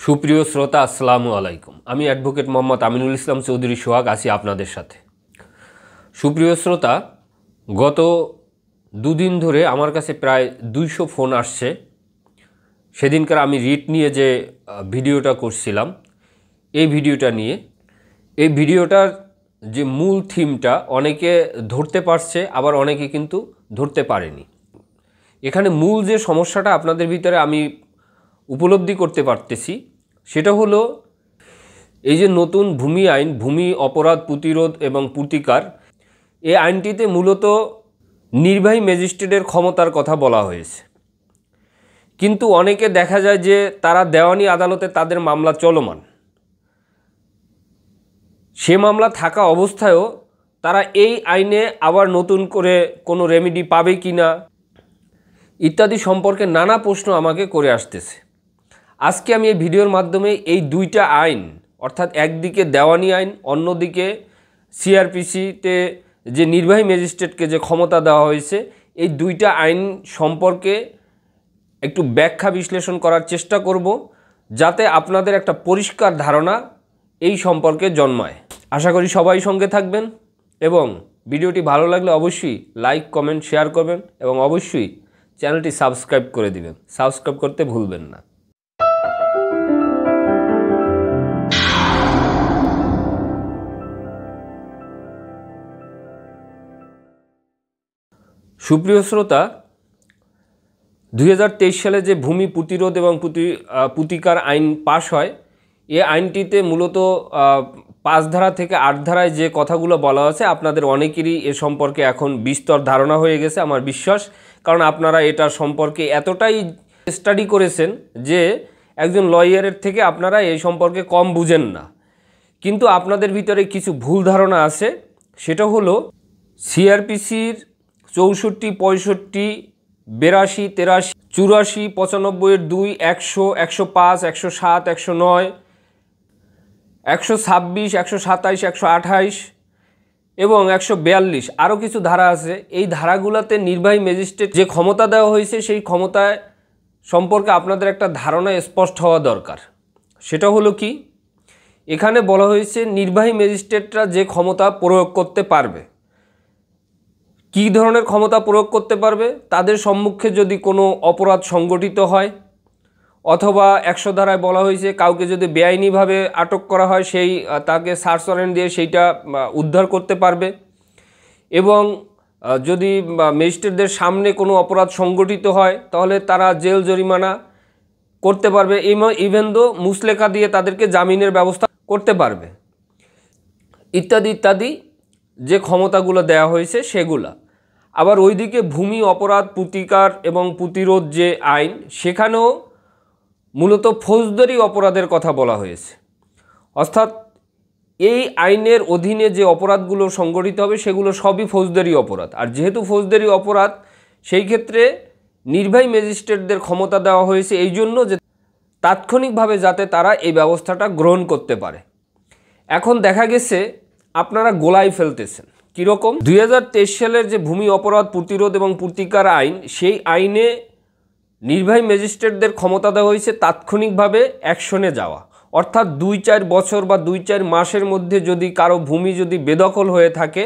সুপ্রিয় শ্রোতা, আসসালামু আলাইকুম। আমি অ্যাডভোকেট মোহাম্মদ আমিনুল ইসলাম চৌধুরী সোহাগ আছি আপনাদের সাথে। সুপ্রিয় শ্রোতা, গত দুদিন ধরে আমার কাছে প্রায় 200 ফোন আসছে। সেদিনকার আমি রিট নিয়ে যে ভিডিওটা করছিলাম, এই ভিডিওটা নিয়ে, এই ভিডিওটার যে মূল থিমটা অনেকে ধরতে পারছে, আবার অনেকে কিন্তু ধরতে পারেনি। এখানে মূল যে সমস্যাটা আপনাদের ভিতরে আমি উপলব্ধি করতে পারতেছি সেটা হলো এই যে নতুন ভূমি আইন, ভূমি অপরাধ প্রতিরোধ এবং প্রতিকার, এই আইনটিতে মূলত নির্বাহী ম্যাজিস্ট্রেটের ক্ষমতার কথা বলা হয়েছে। কিন্তু অনেকে দেখা যায় যে তারা দেওয়ানি আদালতে তাদের মামলা চলমান, সে মামলা থাকা অবস্থায়ও তারা এই আইনে আবার নতুন করে কোনো রেমেডি পাবে কি না ইত্যাদি সম্পর্কে নানা প্রশ্ন আমাকে করে আসতেছে। আজকে আমি এই ভিডিওর মাধ্যমে এই দুইটা আইন, অর্থাৎ একদিকে দেওয়ানি আইন, অন্যদিকে সিআরপিসিতে যে নির্বাহী ম্যাজিস্ট্রেটকে যে ক্ষমতা দেওয়া হয়েছে, এই দুইটা আইন সম্পর্কে একটু ব্যাখ্যা বিশ্লেষণ করার চেষ্টা করব, যাতে আপনাদের একটা পরিষ্কার ধারণা এই সম্পর্কে জন্মায়। আশা করি সবাই সঙ্গে থাকবেন এবং ভিডিওটি ভালো লাগলে অবশ্যই লাইক, কমেন্ট, শেয়ার করবেন এবং অবশ্যই চ্যানেলটি সাবস্ক্রাইব করে দিবেন। সাবস্ক্রাইব করতে ভুলবেন না। সুপ্রিয় শ্রোতা, 2023 সালে যে ভূমি প্রতিরোধ এবং প্রতিকার আইন পাশ হয়, এই আইনটিতে মূলত 5 ধারা থেকে 8 ধারায় যে কথাগুলো বলা আছে, আপনাদের অনেকেরই এ সম্পর্কে এখন বিস্তর ধারণা হয়ে গেছে আমার বিশ্বাস। কারণ আপনারা এটা সম্পর্কে এতটাই স্টাডি করেছেন যে একজন লয়ারের থেকে আপনারা এই সম্পর্কে কম বুঝেন না। কিন্তু আপনাদের ভিতরে কিছু ভুল ধারণা আছে। সেটা হলো সিআরপিসির 64, 65, 82, 83, 84, 95, 2, 100, 105, 107, 109, 126, 127, 128 এবং 142 আরও কিছু ধারা আছে। এই ধারাগুলোতে নির্বাহী ম্যাজিস্ট্রেট যে ক্ষমতা দেওয়া হয়েছে, সেই ক্ষমতায় সম্পর্কে আপনাদের একটা ধারণা স্পষ্ট হওয়া দরকার। সেটা হলো কি, এখানে বলা হয়েছে নির্বাহী ম্যাজিস্ট্রেটরা যে ক্ষমতা প্রয়োগ করতে পারবে। কী ধরনের ক্ষমতা প্রয়োগ করতে পারবে? তাদের সম্মুখে যদি কোনো অপরাধ সংগঠিত হয়, অথবা 100 ধারায় বলা হয়েছে কাউকে যদি বেআইনিভাবে আটক করা হয়, সেই তাকে সার্চ ওয়ারেন্ট দিয়ে সেইটা উদ্ধার করতে পারবে। এবং যদি ম্যাজিস্ট্রেটদের সামনে কোনো অপরাধ সংগঠিত হয়, তাহলে তারা জেল জরিমানা করতে পারবে, ইভেন দো মুচলেকা দিয়ে তাদেরকে জামিনের ব্যবস্থা করতে পারবে, ইত্যাদি ইত্যাদি যে ক্ষমতাগুলো দেওয়া হয়েছে সেগুলা। আবার ওইদিকে ভূমি অপরাধ প্রতিকার এবং প্রতিরোধ যে আইন, সেখানেও মূলত ফৌজদারি অপরাধের কথা বলা হয়েছে। অর্থাৎ এই আইনের অধীনে যে অপরাধগুলো সংগঠিত হবে সেগুলো সবই ফৌজদারি অপরাধ। আর যেহেতু ফৌজদারি অপরাধ, সেই ক্ষেত্রে নির্বাহী ম্যাজিস্ট্রেটদের ক্ষমতা দেওয়া হয়েছে এই জন্য যে তাৎক্ষণিকভাবে যাতে তারা এই ব্যবস্থাটা গ্রহণ করতে পারে। এখন দেখা গেছে আপনারা গোলায় ফেলতেছেন। কীরকম? 2023 সালের যে ভূমি অপরাধ প্রতিরোধ এবং প্রতিকার আইন, সেই আইনে নির্বাহী ম্যাজিস্ট্রেটদের ক্ষমতা দেওয়া হয়েছে তাৎক্ষণিকভাবে অ্যাকশনে যাওয়া। অর্থাৎ 2-4 বছর বা 2-4 মাসের মধ্যে যদি কারো ভূমি যদি বেদখল হয়ে থাকে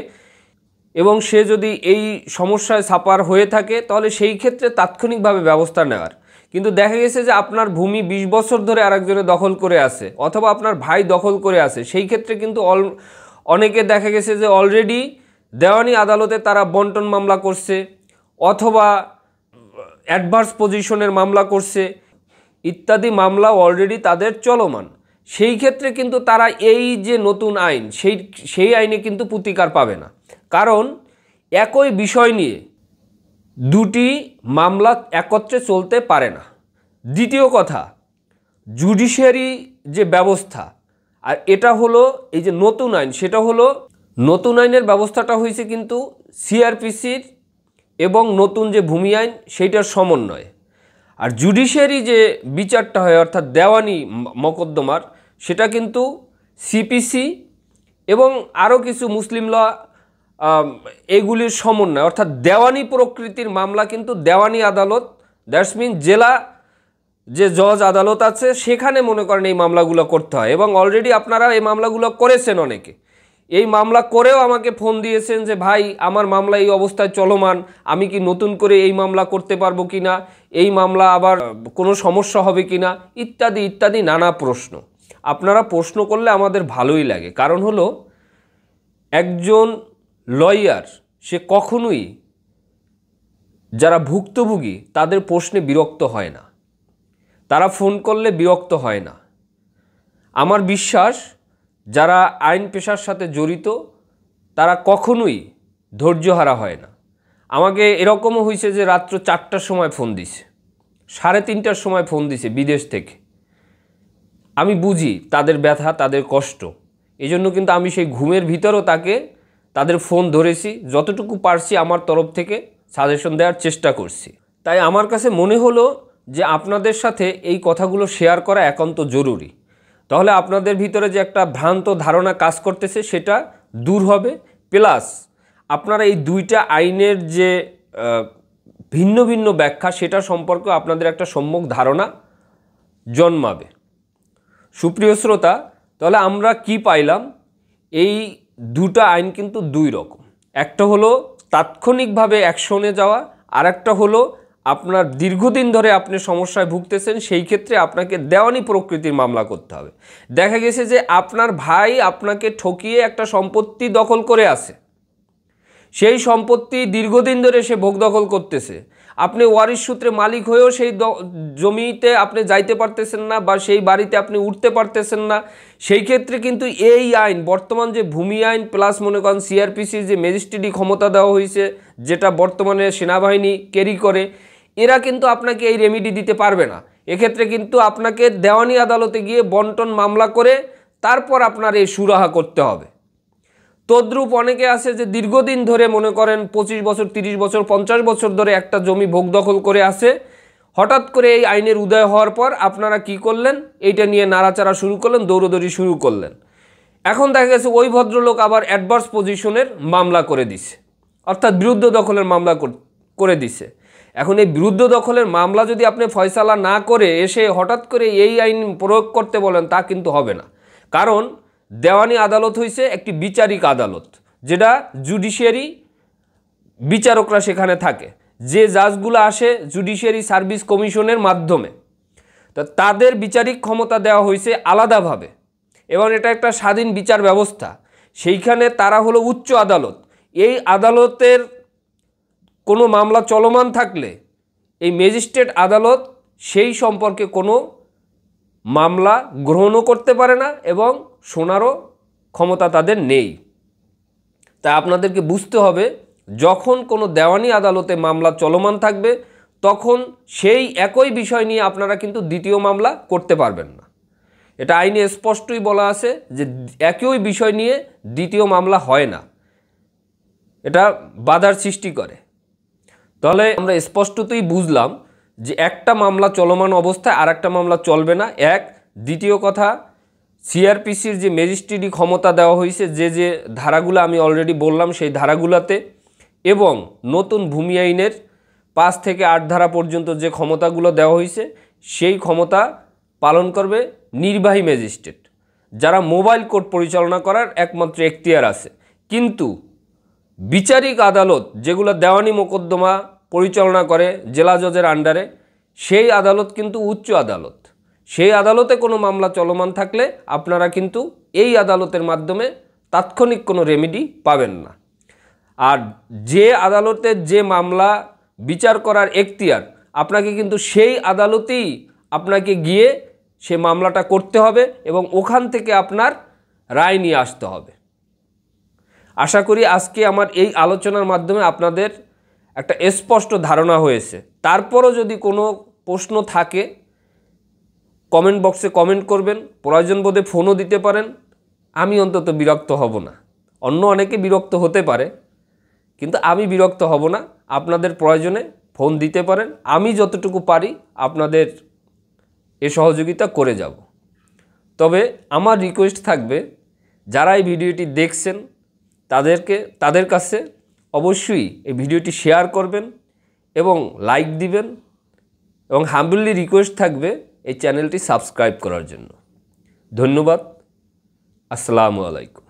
এবং সে যদি এই সমস্যায় সাপার হয়ে থাকে, তাহলে সেই ক্ষেত্রে তাৎক্ষণিকভাবে ব্যবস্থা নেওয়ার। কিন্তু দেখা গেছে যে আপনার ভূমি 20 বছর ধরে আরেকজনে দখল করে আছে, অথবা আপনার ভাই দখল করে আছে, সেই ক্ষেত্রে কিন্তু অনেকে দেখা গেছে যে অলরেডি দেওয়ানি আদালতে তারা বন্টন মামলা করছে, অথবা অ্যাডভার্স পজিশনের মামলা করছে, ইত্যাদি মামলা অলরেডি তাদের চলমান। সেই ক্ষেত্রে কিন্তু তারা এই যে নতুন আইন, সেই আইনে কিন্তু প্রতিকার পাবে না। কারণ একই বিষয় নিয়ে দুটি মামলা একত্রে চলতে পারে না। দ্বিতীয় কথা, জুডিশিয়ারি যে ব্যবস্থা, আর এটা হলো এই যে নতুন আইন, সেটা হলো নতুন আইনের ব্যবস্থাটা হয়েছে কিন্তু সিআরপিসির এবং নতুন যে ভূমি আইন, সেইটার সমন্বয়। আর জুডিশিয়ারি যে বিচারটা হয়, অর্থাৎ দেওয়ানি মকদ্দমার, সেটা কিন্তু সিপিসি এবং আরও কিছু মুসলিম ল এগুলির সমন্বয়। অর্থাৎ দেওয়ানি প্রকৃতির মামলা কিন্তু দেওয়ানি আদালত, দ্যাটস মিন জেলা যে জজ আদালত আছে সেখানে মনে করেন এই মামলাগুলো করতে হয়, এবং অলরেডি আপনারা এই মামলাগুলো করেছেন অনেকে। এই মামলা করেও আমাকে ফোন দিয়েছেন যে ভাই আমার মামলা এই অবস্থায় চলমান, আমি কি নতুন করে এই মামলা করতে পারবো কি না, এই মামলা আবার কোনো সমস্যা হবে কি না, ইত্যাদি ইত্যাদি নানা প্রশ্ন। আপনারা প্রশ্ন করলে আমাদের ভালোই লাগে, কারণ হলো একজন লয়ার সে কখনোই যারা ভুক্তভোগী তাদের প্রশ্নে বিরক্ত হয় না, তারা ফোন করলে বিরক্ত হয় না। আমার বিশ্বাস যারা আইন পেশার সাথে জড়িত তারা কখনোই ধৈর্যহারা হয় না। আমাকে এরকমও হয়েছে যে রাত্র 4টার সময় ফোন দিছে, 3:30টার সময় ফোন দিছে বিদেশ থেকে। আমি বুঝি তাদের ব্যথা, তাদের কষ্ট, এই জন্য কিন্তু আমি সেই ঘুমের ভিতরও তাদের ফোন ধরেছি, যতটুকু পারছি আমার তরফ থেকে সাজেশন দেওয়ার চেষ্টা করছি। তাই আমার কাছে মনে হলো যে আপনাদের সাথে এই কথাগুলো শেয়ার করা একান্ত জরুরি। তাহলে আপনাদের ভিতরে যে একটা ভ্রান্ত ধারণা কাজ করতেছে সেটা দূর হবে, প্লাস আপনারা এই দুইটা আইনের যে ভিন্ন ভিন্ন ব্যাখ্যা সেটা সম্পর্কে আপনাদের একটা সম্যক ধারণা জন্মাবে। সুপ্রিয় শ্রোতা, তাহলে আমরা কি পাইলাম? এই দুটা আইন কিন্তু দুই রকম। একটা হলো তাৎক্ষণিকভাবে অ্যাকশনে যাওয়া, আর একটা হলো আপনার দীর্ঘদিন ধরে আপনি সমস্যায় ভুগতেছেন, সেই ক্ষেত্রে আপনাকে দেওয়ানি প্রকৃতির মামলা করতে হবে। দেখা গেছে যে আপনার ভাই আপনাকে ঠকিয়ে একটা সম্পত্তি দখল করে আছে, সেই সম্পত্তি দীর্ঘদিন ধরে সে ভোগ দখল করতেছে, আপনি ওয়ারিশ সূত্রে মালিক হয়েও সেই জমিতে আপনি যাইতে পারতেছেন না বা সেই বাড়িতে আপনি উঠতে পারতেছেন না। সেই ক্ষেত্রে কিন্তু এই আইন, বর্তমান যে ভূমি আইন প্লাস মনে করেন সিআরপিসির যে ম্যাজিস্ট্রেটি ক্ষমতা দেওয়া হয়েছে, যেটা বর্তমানে সেনাবাহিনী ক্যারি করে, এরা কিন্তু আপনাকে এই রেমিডি দিতে পারবে না। এক্ষেত্রে কিন্তু আপনাকে দেওয়ানি আদালতে গিয়ে বন্টন মামলা করে তারপর আপনার এই সুরাহা করতে হবে। তদ্রূপ অনেকে আছে যে দীর্ঘদিন ধরে মনে করেন 25 বছর, 30 বছর, 50 বছর ধরে একটা জমি ভোগ দখল করে আছে। হঠাৎ করে এই আইনের উদয় হওয়ার পর আপনারা কি করলেন? এইটা নিয়ে নাড়াচাড়া শুরু করলেন, দৌড়দৌড়ি শুরু করলেন। এখন দেখা গেছে ওই ভদ্রলোক আবার অ্যাডভার্স পজিশনের মামলা করে দিছে, অর্থাৎ বিরুদ্ধ দখলের মামলা করে দিছে। এখন এই বিরুদ্ধ দখলের মামলা যদি আপনি ফয়সালা না করে এসে হঠাৎ করে এই আইন প্রয়োগ করতে বলেন, তা কিন্তু হবে না। কারণ দেওয়ানি আদালত হইছে একটি বিচারিক আদালত, যেটা জুডিশিয়ারি বিচারকরা সেখানে থাকে, যে জাজগুলো আসে জুডিশিয়ারি সার্ভিস কমিশনের মাধ্যমে, তো তাদের বিচারিক ক্ষমতা দেওয়া হয়েছে আলাদাভাবে, এবং এটা একটা স্বাধীন বিচার ব্যবস্থা। সেইখানে তারা হলো উচ্চ আদালত। এই আদালতের কোনো মামলা চলমান থাকলে এই ম্যাজিস্ট্রেট আদালত সেই সম্পর্কে কোনো মামলা গ্রহণও করতে পারে না এবং শোনারও ক্ষমতা তাদের নেই। তাই আপনাদেরকে বুঝতে হবে, যখন কোনো দেওয়ানি আদালতে মামলা চলমান থাকবে তখন সেই একই বিষয় নিয়ে আপনারা কিন্তু দ্বিতীয় মামলা করতে পারবেন না। এটা আইনে স্পষ্টই বলা আছে যে একই বিষয় নিয়ে দ্বিতীয় মামলা হয় না, এটা বাধার সৃষ্টি করে। তাহলে আমরা স্পষ্টতই বুঝলাম যে একটা মামলা চলমান অবস্থায় আর একটা মামলা চলবে না, এক। দ্বিতীয় কথা, সিআরপিসির যে ম্যাজিস্ট্রেটি ক্ষমতা দেওয়া হয়েছে, যে যে ধারাগুলো আমি অলরেডি বললাম সেই ধারাগুলোতে, এবং নতুন ভূমি আইনের 5 থেকে 8 ধারা পর্যন্ত যে ক্ষমতাগুলো দেওয়া হয়েছে সেই ক্ষমতা পালন করবে নির্বাহী ম্যাজিস্ট্রেট, যারা মোবাইল কোর্ট পরিচালনা করার একমাত্র এখতিয়ার আছে। কিন্তু বিচারিক আদালত যেগুলো দেওয়ানি মোকদ্দমা পরিচালনা করে জেলা জজের আন্ডারে, সেই আদালত কিন্তু উচ্চ আদালত। সেই আদালতে কোনো মামলা চলমান থাকলে আপনারা কিন্তু এই আদালতের মাধ্যমে তাৎক্ষণিক কোনো রেমেডি পাবেন না। আর যে আদালতের যে মামলা বিচার করার এখতিয়ার, আপনাকে কিন্তু সেই আদালতেই আপনাকে গিয়ে সে মামলাটা করতে হবে এবং ওখান থেকে আপনার রায় নিয়ে আসতে হবে। আশা করি আজকে আমার এই আলোচনার মাধ্যমে আপনাদের একটা স্পষ্ট ধারণা হয়েছে। তারপরও যদি কোনো প্রশ্ন থাকে কমেন্ট বক্সে কমেন্ট করবেন, প্রয়োজন বোধে ফোনও দিতে পারেন। আমি অন্তত বিরক্ত হব না। অন্য অনেকে বিরক্ত হতে পারে, কিন্তু আমি বিরক্ত হব না। আপনাদের প্রয়োজনে ফোন দিতে পারেন, আমি যতটুকু পারি আপনাদের এ সহযোগিতা করে যাব। তবে আমার রিকোয়েস্ট থাকবে, যারা এই ভিডিওটি দেখছেন তাদের কাছে অবশ্যই এই ভিডিওটি শেয়ার করবেন এবং লাইক দিবেন এবং হাম্বলি রিকোয়েস্ট থাকবে এই চ্যানেলটি সাবস্ক্রাইব করার জন্য। ধন্যবাদ। আসসালামু আলাইকুম।